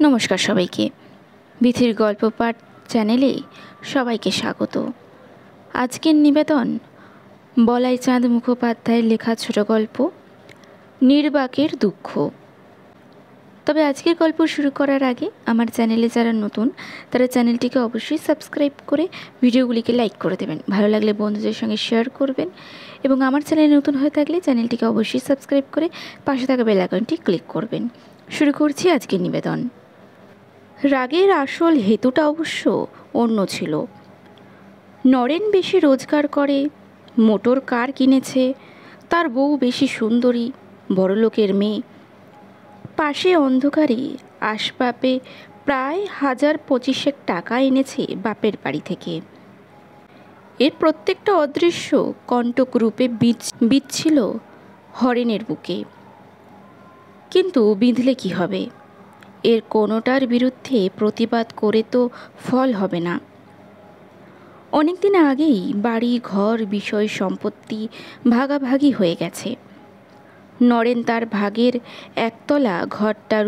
নমস্কার সবাইকে। বিথির গল্প পাঠ চ্যানেলে সবাইকে স্বাগত। আজকের নিবেদন বলাই চাঁদ মুখোপাধ্যায়ের লেখা ছোট গল্প নির্বাকের দুঃখ। তবে আজকের গল্প শুরু করার আগে আমার চ্যানেলে যারা নতুন তারা চ্যানেলটিকে অবশ্যই সাবস্ক্রাইব করে ভিডিওগুলিকে লাইক করে দেবেন, ভালো লাগলে বন্ধুদের সঙ্গে শেয়ার করবেন এবং আমার চ্যানেলে নতুন হয়ে থাকলে চ্যানেলটিকে অবশ্যই সাবস্ক্রাইব করে পাশে থাকা বেল আইকনটি ক্লিক করবেন। শুরু করছি আজকের নিবেদন। রাগের আসল হেতুটা অবশ্য অন্য ছিল। নরেন বেশি রোজগার করে, মোটর কার কিনেছে, তার বউ বেশি সুন্দরী, বড়লোকের মেয়ে। পাশে অন্ধকারে আসবাবে প্রায় ১,২৫০ টাকা এনেছে বাপের বাড়ি থেকে। এর প্রত্যেকটা অদৃশ্য কণ্টক রূপে বিঁধছিল হরেনের বুকে। কিন্তু বিঁধলে কি হবে? এর কোনোটার বিরুদ্ধে প্রতিবাদ করে তো ফল হবে না। অনেকদিন আগেই বাড়ি ঘর বিষয় সম্পত্তি ভাগাভাগি হয়ে গেছে। নরেন তার ভাগের একতলা ঘরটার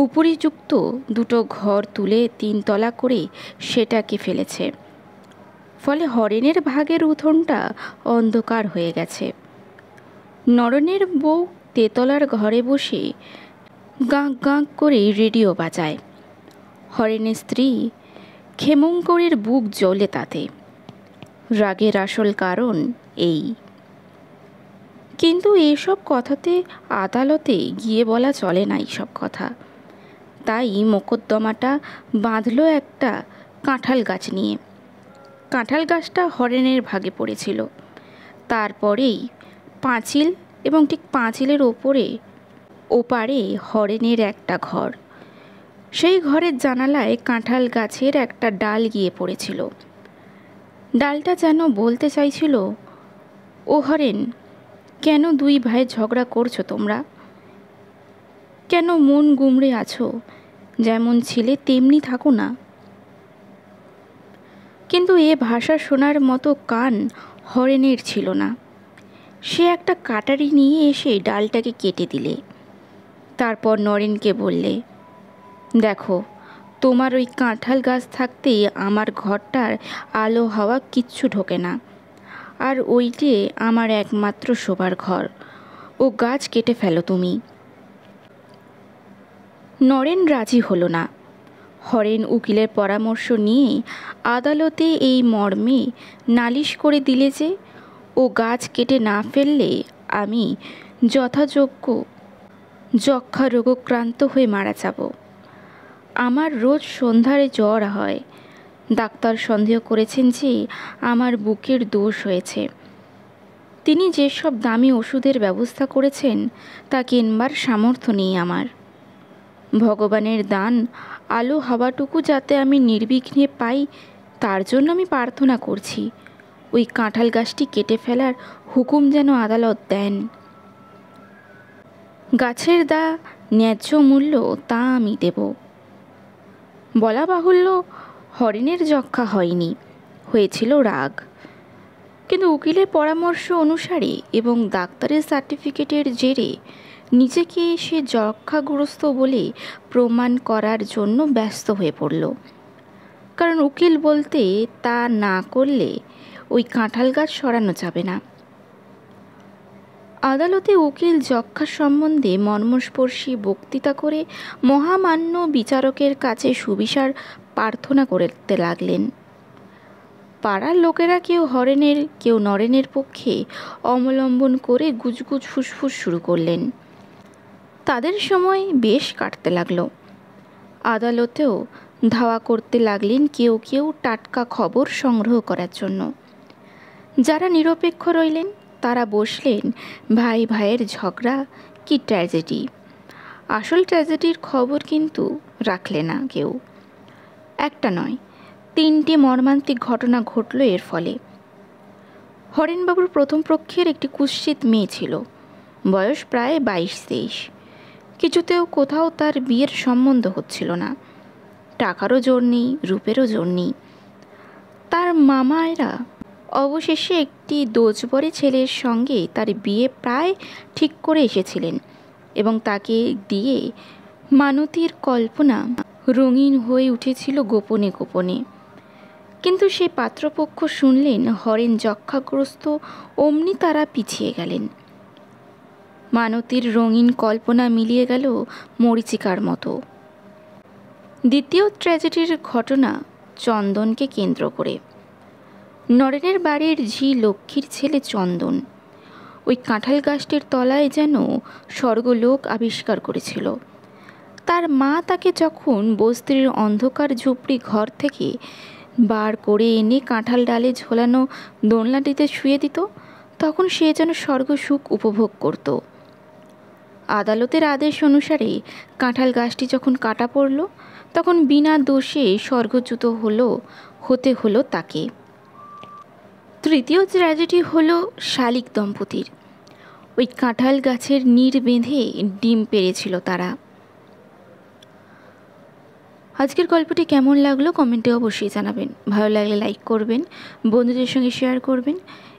উপরিযুক্ত দুটো ঘর তুলে ৩ তলা করে সেটাকে ফেলেছে। ফলে হরেনের ভাগের উঠোনটা অন্ধকার হয়ে গেছে। নরেনের বউ তেতলার ঘরে বসে গাঁক গাঁক করে রেডিও বাজায়। হরেনের স্ত্রী ক্ষেমঙ্করীর বুক জ্বলে তাতে। রাগের আসল কারণ এই। কিন্তু এসব কথাতে আদালতে গিয়ে বলা চলে না এইসব কথা। তাই মোকদ্দমাটা বাঁধল একটা কাঁঠাল গাছ নিয়ে। কাঁঠাল গাছটা হরেনের ভাগে পড়েছিল। তারপরেই পাঁচিল এবং ঠিক পাঁচিলের ওপারে হরেনের একটা ঘর। সেই ঘরের জানালায় কাঁঠাল গাছের একটা ডাল গিয়ে পড়েছিল। ডালটা যেন বলতে চাইছিল, ও হরেন, কেন 2 ভাই ঝগড়া করছো তোমরা? কেন মন গুমড়ে আছো? যেমন ছিলে তেমনি থাকো না। কিন্তু এ ভাষা শোনার মতো কান হরেনের ছিল না। সে একটা কাটারি নিয়ে এসে ডালটাকে কেটে দিলে। তারপর নরেনকে বললে, দেখো, তোমার ওই কাঁঠাল গাছ থাকতে আমার ঘরটার আলো হাওয়া কিচ্ছু ঢোকে না। আর ওইটে আমার একমাত্র শোবার ঘর, ও গাছ কেটে ফেলো তুমি। নরেন রাজি হলো না। হরেন উকিলের পরামর্শ নিয়ে আদালতে এই মর্মে নালিশ করে দিলে যে, ও গাছ কেটে না ফেললে আমি যথাযোগ্য যক্ষা রোগক্রান্ত হয়ে মারা যাব। আমার রোজ সন্ধ্যায় জ্বর হয়। ডাক্তার সন্দেহ করেছেন যে আমার বুকের দোষ হয়েছে। তিনি যেসব দামি ওষুধের ব্যবস্থা করেছেন তা কেনবার সামর্থ্য নেই আমার। ভগবানের দান আলো হাওয়াটুকু যাতে আমি নির্বিঘ্নে পাই, তার জন্য আমি প্রার্থনা করছি ওই কাঁঠাল গাছটি কেটে ফেলার হুকুম যেন আদালত দেন। গাছের দা ন্যায্য মূল্য তা আমি দেব। বলা বাহুল্য, হরেনের যক্ষা হয়নি, হয়েছিল রাগ। কিন্তু উকিলের পরামর্শ অনুসারে এবং ডাক্তারের সার্টিফিকেটের জেরে নিজেকে সে যক্ষাগ্রস্ত বলে প্রমাণ করার জন্য ব্যস্ত হয়ে পড়ল। কারণ উকিল বলতে তা না করলে ওই কাঁঠাল গাছ সরানো যাবে না। আদালতে উকিল যক্ষা সম্বন্ধে মর্মস্পর্শী বক্তৃতা করে মহামান্য বিচারকের কাছে সুবিচার প্রার্থনা করতে লাগলেন। পাড়ার লোকেরা কেউ হরেনের কেউ নরেনের পক্ষে অবলম্বন করে গুজগুজ ফুসফুস শুরু করলেন। তাদের সময় বেশ কাটতে লাগলো। আদালতেও ধাওয়া করতে লাগলেন কেউ কেউ টাটকা খবর সংগ্রহ করার জন্য। যারা নিরপেক্ষ রইলেন তারা বসলেন ভাই ভাইয়ের ঝগড়া কি ট্র্যাজেডি। আসল ট্র্যাজেডির খবর কিন্তু রাখলে না কেউ। একটা নয়, 3টে মর্মান্তিক ঘটনা ঘটল এর ফলে। হরেনবাবুর প্রথম পক্ষের একটি কুৎসিত মেয়ে ছিল, বয়স প্রায় 22-23। কিছুতেও কোথাও তার বিয়ের সম্বন্ধ হচ্ছিল না। টাকারও জোর নেই, রূপেরও জোর নেই। তার মামায়েরা অবশেষে একটি দোজবরে ছেলের সঙ্গে তার বিয়ে প্রায় ঠিক করে এসেছিলেন এবং তাকে দিয়ে মানতীর কল্পনা রঙিন হয়ে উঠেছিল গোপনে গোপনে, কিন্তু সেই পাত্রপক্ষ শুনলেন হরেন যক্ষাগ্রস্ত, অমনি তারা পিছিয়ে গেলেন। মানতীর রঙিন কল্পনা মিলিয়ে গেল মরীচিকার মতো। দ্বিতীয় ট্র্যাজেডির ঘটনা চন্দনকে কেন্দ্র করে। নরেনের বাড়ির ঝি লক্ষ্মীর ছেলে চন্দন ওই কাঁঠাল গাছটির তলায় যেন স্বর্গলোক আবিষ্কার করেছিল। তার মা তাকে যখন বস্তির অন্ধকার ঝুপড়ি ঘর থেকে বার করে এনে কাঁঠাল ডালে ঝোলানো দোলনাটিতে শুয়ে দিত, তখন সে যেন স্বর্গসুখ উপভোগ করত। আদালতের আদেশ অনুসারে কাঁঠাল গাছটি যখন কাটা পড়ল, তখন বিনা দোষে স্বর্গচ্যুত হতে হলো তাকে। তৃতীয় ট্র্যাজেডি হলো শালিক দম্পতির। ওই কাঁঠাল গাছের নিড় বেঁধে ডিম পেড়েছিল তারা। আজকের গল্পটি কেমন লাগলো কমেন্টে অবশ্যই জানাবেন। ভালো লাগলে লাইক করবেন, বন্ধুদের সঙ্গে শেয়ার করবেন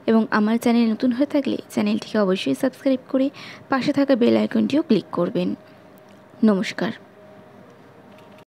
এবং আমার চ্যানেল নতুন হয়ে থাকলে চ্যানেলটিকে অবশ্যই সাবস্ক্রাইব করে পাশে থাকা বেল আইকনটিও ক্লিক করবেন। নমস্কার।